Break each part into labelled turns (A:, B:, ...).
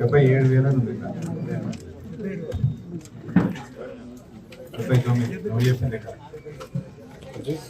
A: 77,000 ఉంది. 79 నువ్వు చెప్పింది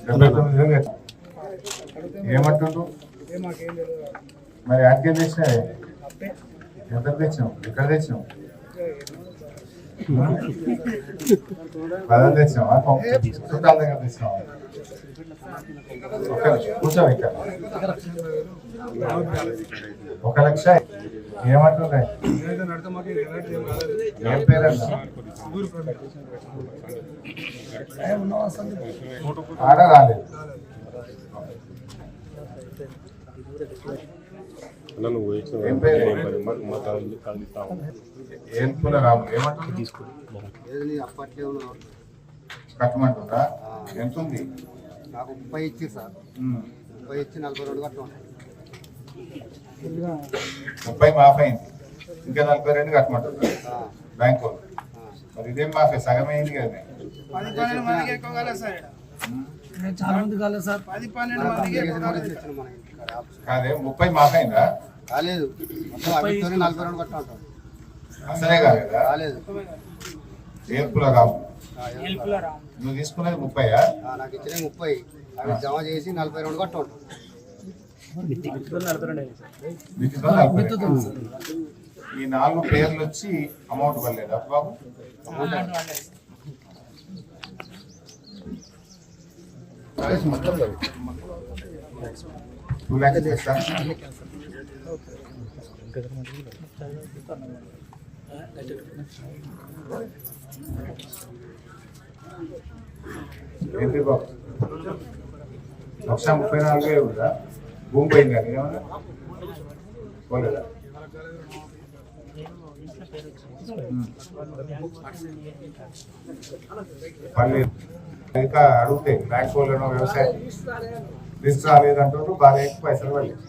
A: 79,000 ఏమంటుండ్రు మరి యాడ్కేం తెచ్చినా ఎంత తెచ్చినావు ఎక్కడ తెచ్చినావు 10 తెచ్చినావా చుట్టాల దగ్గర తెచ్చినావా కూర్చో ఇక్కడ 1,00,000 ఏమంటున్నాయి ఏం పేరన్నా ఆడ రాలేదు ఏం రాము ఏమంటుంది కట్టమంటుందా ఎంత ఉంది
B: నాకు 30 ఇచ్చి సార్ 30 ఇచ్చి 42 కట్టమంటారు
A: 30 మాఫ్ అయింది ఇంకా 42 కట్టమంటుంది బ్యాంక్ వాళ్ళు మరి ఇదేం మాఫీ సగం అయింది కదా కాదే 30 మాఫ్ అయిందా
B: కాలేదు 42 కట్టమంటారు
A: అసలే కాలేదా
B: కాలేదు
A: ఏర్పుల రాము నువ్వు తీసుకునేది 30
B: నాకు ఇచ్చిన 30 అవి జమ చేసి 42 కట్టమంటారు
A: ఈ 4 పేర్లు వచ్చి అమౌంట్ పడలేదు బాబు 2 lakhs చేస్తా ఏంటి బాబు 1,34,000 ఉందా భూమి పోయింది కానీ ఏమన్నా పోలేదా పర్లేదు ఇంకా అడుగుతాయి బ్యాంక్ వాళ్ళను వ్యవసాయం లిస్ట్ రాలేదంటారు బాగా ఎక్కువ పైసలు పడలేదు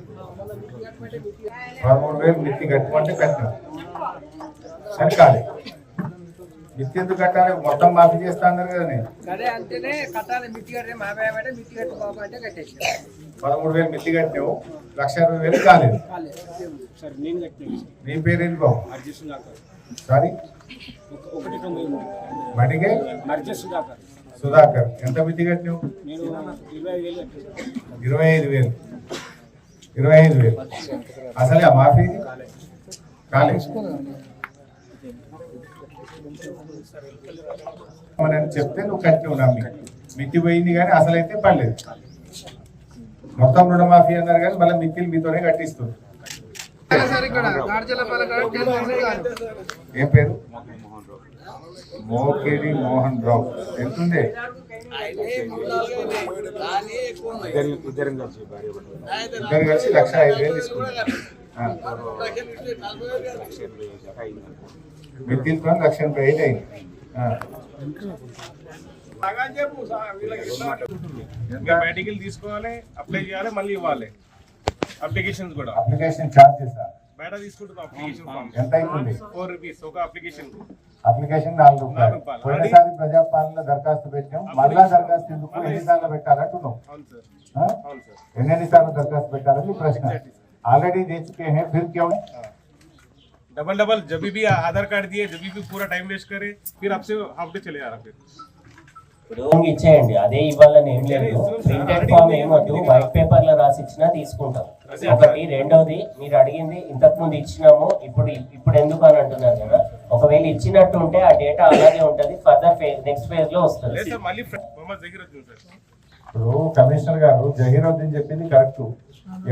A: 13,000 మిత్తి కట్టమంటే కట్టినాం సరి కాలేదు మిత్తి ఎందుకు కట్టాలి మొత్తం మాఫీ చేస్తా అన్నారు కదా నేను 13,000 మిత్తి కట్టినావు 1,20,000 కాలేదు నీ పేరేంటి బాబు సారీ బండికే సుధాకర్ ఎంత మిత్తి కట్టినావు 25,000 అసలే ఆ మాఫీ కాలేదు అని చెప్తే నువ్వు కట్టినావు నమ్మి మిత్తి పోయింది కానీ అసలైతే పడలేదు మొత్తం రుణమాఫీ అన్నారు కానీ మళ్ళీ మిత్తిలు మీతోనే కట్టిస్తుంది ఏం పేరు మోకేడి మోహన్ రావు ఎంతుంది ఇద్దరు కలిసి 1,05,000 తీసుకున్నారు మిత్తిలతో 1,80,000 అయింది
C: మెడికల్ తీసుకోవాలి అప్లై చేయాలి మళ్ళీ ఇవ్వాలి అప్లికేషన్స్ కూడా
A: అప్లికేషన్ చార్జెస్
C: బయట తీసుకుంటున్నాం అప్లికేషన్ ఫామ్
A: ఎంత అవుతుంది
C: 4 రూపీస్ ఒక అప్లికేషన్
A: ₹4 పోయినసారి ప్రజాపాలన దరఖాస్తు పెట్టాం మళ్ళా దరఖాస్తు ఎందుకు ఎన్నిసార్లు పెట్టాలంటున్నావు ఎన్నిసార్లు దరఖాస్తు పెట్టాలని ప్రశ్న ऑलरेडी दे चुके हैं फिर क्यों
C: डबल जब भी आधार कार्ड दिए जब भी पूरा टाइम वेस्ट करे फिर आपसे हाफ डे चले जा रहा फिर
D: ఇచ్చేయండి అదే ఇవ్వాలని ఏం లేదు ప్రింటెడ్ ఫామ్ ఏమొద్దు వైట్ పేపర్ లో రాసి ఇచ్చినా తీసుకుంటాం ఒకటి రెండోది మీరు అడిగింది ఇంతకు ముందు ఇచ్చినాము ఇప్పుడు ఎందుకు అని అంటున్నారు కదా ఒకవేళ ఇచ్చినట్టు ఉంటే ఆ డేటా అలాగే ఉంటది ఫర్దర్ నెక్స్ట్ ఫేజ్ లో వస్తుంది
A: ఇప్పుడు కమిషనర్ గారు జహీరుద్దీన్ చెప్పింది కరెక్ట్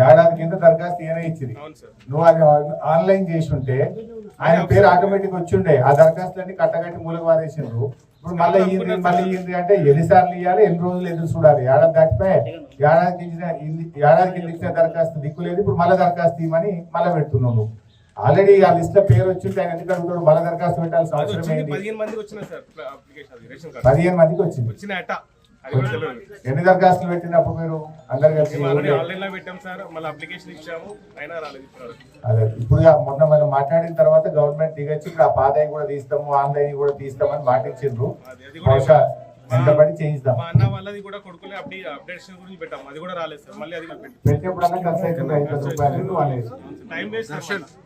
A: ఏడాది కింద దరఖాస్తు ఏమైనా ఇచ్చింది నువ్వు అది ఆన్లైన్ చేసి ఉంటే ఆయన పేరు ఆటోమేటిక్ వచ్చి ఉండే ఆ దరఖాస్తులన్నీ కట్టగట్టి మూలకు వారేసిండ్రు ఇప్పుడు మళ్ళీ ఇయ్యింది అంటే ఎన్నిసార్లు ఇవ్వాలి ఎన్ని రోజులు ఎదురు చూడాలి ఏడాది దాటిపోయి ఏడాది కింద ఇచ్చిన దరఖాస్తు దిక్కు లేదు ఇప్పుడు మళ్ళీ దరఖాస్తు ఇవ్వమని మళ్ళీ పెడుతున్నావు నువ్వు ఆల్రెడీ ఆ లిస్ట్ లో పేరు వచ్చింది ఆయన ఎందుకు అడుగుతాడు మళ్ళీ దరఖాస్తు పెట్టాల్సిన అవసరం ఏంటి 15 మందికి వచ్చింది ఎన్ని దరఖాస్తులు పెట్టినప్పుడు మీరు అందరు కలిసి అదే ఇప్పుడు మొన్న మనం మాట్లాడిన తర్వాత గవర్నమెంట్ దిగొచ్చి ఇప్పుడు ఆ పాదాయి కూడా తీస్తాము ఆన్లైన్ కూడా తీస్తామని మాటించిండ్రు బహుశా వెంటబడి చేయిస్తాం.
C: మా అన్న వాళ్ళది కూడా కొడుకులే అప్డేషన్ గురించి పెట్టాం, అది కూడా రాలేదు సార్. మళ్ళీ అది పెట్టి
A: పెట్టేప్పుడన్నా ఖర్చు అవుతుంది 5,000 రూపాయలు వాళ్ళేసి
C: time waste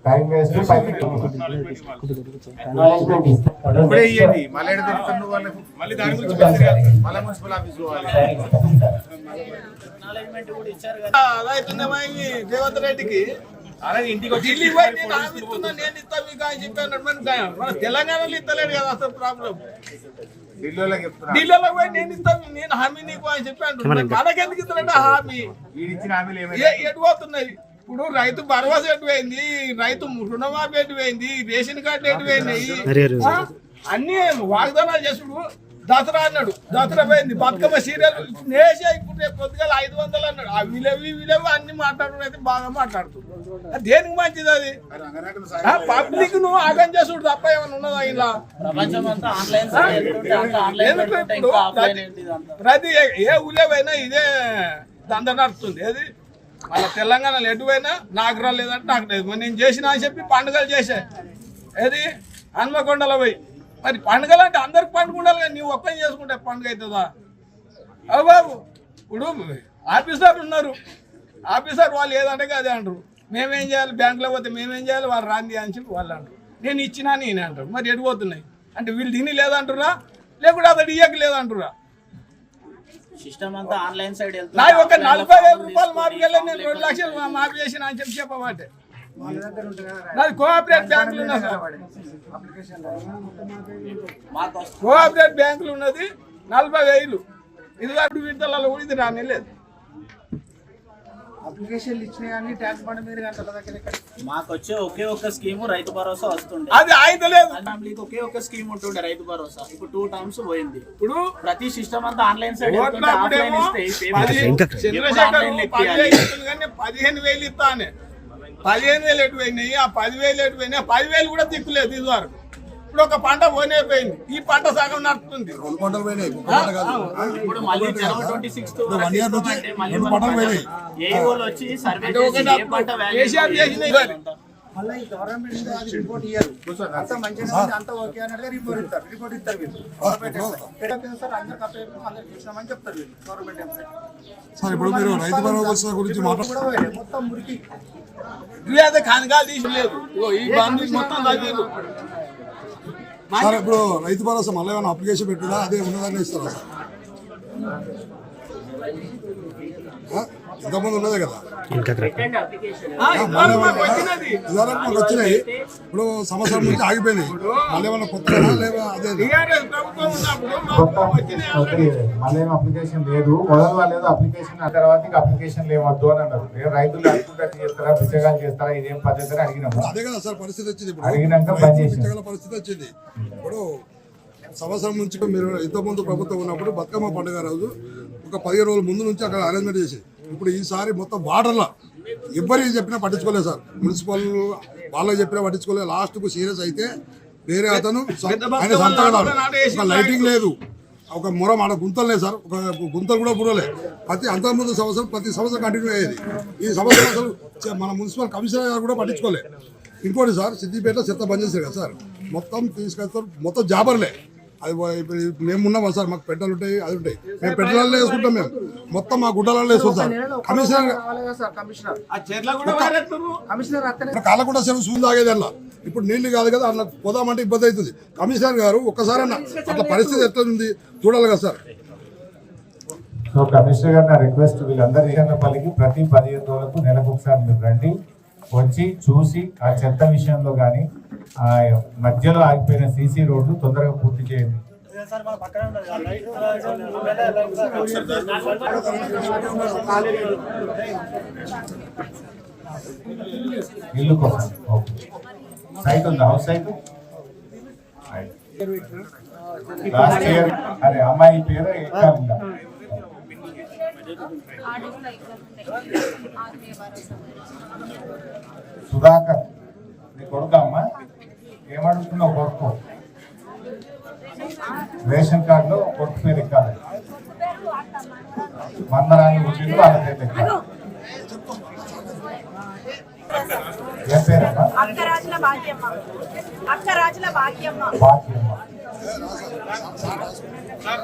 A: time waste
D: acknowledgement ఇస్తాం.
E: ఇప్పుడే ఇవ్వండి, మళ్ళీ ఎక్కడ దొరుకుతుంది వాళ్ళకు?
C: మళ్ళీ దాని గురించి పెద్దగా
E: మళ్ళీ మున్సిపల్ ఆఫీస్ పోవాలి.
F: రేవంత్ రెడ్డికి
C: అలాగే ఇంటికి వచ్చి
F: ఢిల్లీ పోయి నేను హామీ ఇస్తున్నా, నేను ఇస్తా మీకు అని చెప్పాను. మన తెలంగాణలో ఇస్తలేడు కదా అసలు ప్రాబ్లం.
E: ఢిల్లీలో చెప్తున్నా,
F: ఢిల్లీలో పోయి నేను ఇస్తా, నేను హామీ నీకు అని చెప్పాను. మనకెందుకు ఇస్తారంటే హామీ
E: వీడిచ్చిన హామీలు ఏమైనా
F: ఎటు పోతున్నాయి? ఇప్పుడు రైతు భరోసా ఎటు పోయింది, రైతు రుణమాఫీ ఎటు పోయింది, రేషన్ కార్డు ఎటు పోయినాయి, అన్ని వాగ్దానాలు చేసుడు. దసరా అన్నాడు, దసరా పోయింది. బతుకమ్మ సీరియల్ నేసే ఇప్పుడు రేపు పొద్దుగాల 500 అన్నాడు. ఆ విలేవి అన్ని మాట్లాడుకుని అయితే బాగా మాట్లాడుతున్నారు. దేనికి మంచిది అది? పబ్లిక్ ను ఆగం చేసుడు తప్ప ఏమైనా ఉన్నదా ఇలా? ప్రతి ఏ ఊళ్ళోవైనా ఇదే దంద నడుస్తుంది. ఏది వాళ్ళ తెలంగాణలో ఎటువైనా నాకు రాలేదంటే నాకు లేదు, మరి నేను చేసిన అని చెప్పి పండుగలు చేసా. ఏది హన్మకొండలో పోయి మరి పండుగలు అంటే అందరికి పండుగ ఉండాలి కానీ నువ్వు ఒక్కని చేసుకుంటే పండుగ అవుతుందా? అవు బాబు, ఇప్పుడు ఆఫీసర్ ఉన్నారు, ఆఫీసర్ వాళ్ళు ఏదంటే అదే అంటారు. మేమేం చేయాలి, బ్యాంకులో పోతే మేమేం చేయాలి, వాళ్ళు రాంది అని చెప్పి వాళ్ళు అంటారు. నేను ఇచ్చినా నేనే అంటారు. మరి ఎడిపోతున్నాయి అంటే వీళ్ళు తిని లేదంటురా, లేకుంటే అతడు ఇయ్యక లేదంటురా?
G: సిస్టమ్ అంతా ఆన్లైన్ సైడ్
F: నా ఒక 40,000 రూపాయలు మాఫీకెళ్ళి నేను 2 లక్షలు మాఫీ చేసిన అని చెప్పి చెప్పమంటే నాది కోఆపరేటివ్ బ్యాంకులు ఉన్నా సార్, కోఆపరేటివ్ బ్యాంకులు ఉన్నది 40,000. ఇది అప్పుడు విడతలలో కూడా ఇది రానే లేదు.
B: అప్లికేషన్లు ఇచ్చినా కానీ ట్యాక్స్ బండ్ మీరు
G: మాకు వచ్చే ఒకే ఒక్క స్కీమ్ రైతు భరోసా వస్తుండే.
F: అది అయితే లేదు.
G: ఫ్యామిలీకి ఒకే ఒక్క స్కీమ్ ఉంటుండే రైతు భరోసా. ఇప్పుడు 2 టైమ్స్ పోయింది.
F: ఇప్పుడు
G: ప్రతి సిస్టమ్ అంతా ఆన్లైన్ సైడ్
F: ఓట్లప్పుడేమో 15,000 ఇస్తా అని 15,000 ఎటు పోయినాయి, ఆ 10,000 ఎటు పోయినాయి. 10,000 కూడా దిక్కులేదు ఇది వరకు. ఇప్పుడు ఒక పంట పోయిపోయింది, ఈ పంట సగం నడుస్తుంది.
G: ఇప్పుడు మళ్ళీ జనవరి 26th ఏఓలు వచ్చి సర్వే చేసి ఏ పంట
F: కేసీఆర్ చేసిన
B: మళ్ళీ ఈ గవర్నమెంట్ మీద అది రిపోర్ట్ ఇయ్యారు. అంత మంచిగా అంత ఓకే అన్నట్టుగా రిపోర్ట్ ఇస్తారు వీళ్ళు. గవర్నమెంట్ సార్ అందరికి అప్లై అందరికి ఇచ్చినామని చెప్తారు వీళ్ళు గవర్నమెంట్ ఎంప్లాయ్.
H: సార్ ఇప్పుడు మీరు రైతు భరోసా గురించి మాట్లాడుతున్నారు,
B: మొత్తం మురికి
F: అదే కానకాలు తీసలేదు. ఈ బంధు మొత్తం తగ్గింది.
H: సార్ ఇప్పుడు రైతు భరోసా మళ్ళీ ఏమైనా అప్లికేషన్ పెట్టినా అదే ఉన్నదాన్ని ఇస్తారా సార్? ఇంతకుముందు ఉన్నదే కదా, మాకు వచ్చినాయి. ఇప్పుడు సంవత్సరం నుంచి ఆగిపోయినాయి. మళ్ళీ ఏమైనా కొత్తగా లేదా అదే
A: మళ్ళీ ఏం అప్లికేషన్ లేదు, మొదలు వాళ్ళేదో అప్లికేషన్ ఆ తర్వాత అప్లికేషన్ లేవద్దు అని అన్నారు. నేను రైతులు అనుకుంటే చేస్తారా, పిచ్చగాలు చేస్తారా, ఇదేం పద్ధతి అని అడిగినాము.
H: అదే కదా సార్ పరిస్థితి వచ్చింది.
A: అడిగినాక
H: ఇప్పుడు పరిస్థితి వచ్చింది. ఇప్పుడు సంవత్సరం నుంచి మీరు ఇంతకుముందు ప్రభుత్వం ఉన్నప్పుడు బతుకమ్మ పండుగ రోజు ఒక 15 రోజుల ముందు నుంచి అక్కడ అరేంజ్మెంట్ చేసి, ఇప్పుడు ఈసారి మొత్తం వాటర్లో ఎవరికి చెప్పినా పట్టించుకోలేదు సార్. మున్సిపల్ వాళ్ళకి చెప్పినా పట్టించుకోలేదు. లాస్ట్కు సీరియస్ అయితే వేరే అతను ఆయన సంతకడాడు. ఒక లైటింగ్ లేదు, ఒక మొరం ఆడ గుంతలు లేదు సార్, ఒక గుంతలు కూడా బుడలే. అంతకుముందు సంవత్సరం ప్రతి సంవత్సరం కంటిన్యూ అయ్యేది. ఈ సంవత్సరం అసలు మన మున్సిపల్ కమిషనర్ గారు కూడా పట్టించుకోలేదు. ఇంకోటి సార్, సిద్దిపేటలో చెత్త బంద్ చేశారు కదా సార్, మొత్తం తీసుకెళ్తారు, మొత్తం జాబర్లే. అది మేము ఉన్నామా సార్, మాకు పెట్టెలు ఉంటాయి, అది ఉంటాయి, మేము పెట్టెలలో వేసుకుంటాం, మేము మొత్తం మా గుడ్డలలో వేసుకుంటాం. కమిషనర్ కాలకుండా చెరువు సూలు తాగేది అలా. ఇప్పుడు నీళ్లు కాదు కదా, అట్లా పోదామంటే ఇబ్బంది అవుతుంది. కమిషనర్ గారు ఒక్కసారి అట్లా పరిస్థితి ఎట్లా ఉంది చూడాలి కదా సార్.
A: సో కమిషనర్ గారు నా రిక్వెస్ట్, వీళ్ళందరి పల్లికి ప్రతి 15 రోజులకు నెలకు ఒకసారి మీరు రండి, వచ్చి చూసి ఆ చెత్త విషయంలో కానీ ఆ మధ్యలో ఆగిపోయిన సీసీ రోడ్లు తొందరగా పూర్తి చేయండి. ఇల్లు కోసం సైట్ ఉందా, హౌస్ సైట్ లాస్ట్ ఇయర్. అరే అమ్మాయి పేరు ఎక్కాలి. సుధాకర్ నీ కొడుకు అమ్మ, ఏమడుగుతున్నావు? కొడుకు రేషన్ కార్డులో కొడుకు పేరు ఎక్కాలి, మందరాన్ని ఉండి వాళ్ళ పేరు ఎక్కాలి. ఏం పేరమ్మా?
I: అక్కరాజుల భాగ్యమ్మ.
A: భాగ్యమ్మ.
C: సార్